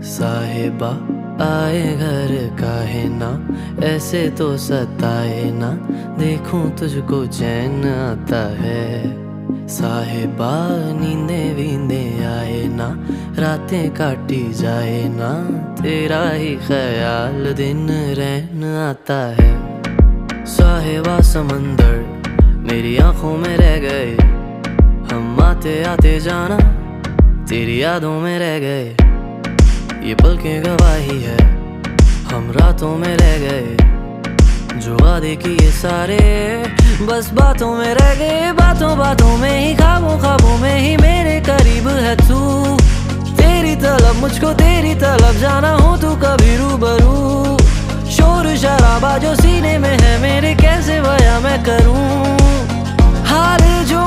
साहिबा आए घर काहे ना, ऐसे तो सताए ना, देखूं तुझको चैन आता है। साहिबा नींदे वींदे आए ना, रातें काटी जाए ना, तेरा ही ख्याल दिन रहन आता है। साहिबा समंदर मेरी आंखों में रह गए, हम आते आते जाना तेरी यादों में रह गए। ये पल की गवाही है, हम रातों में रह गए, जो वादे किए सारे बस बातों में रह गए। बातों बातों में ही, ख्वाबों ख्वाबों में ही मेरे करीब है तू। तेरी तलब मुझको तेरी तलब, जाना हो तू कभी रूबरू। शोर शराबा जो सीने में है मेरे, कैसे बयां मैं करूं हाल जो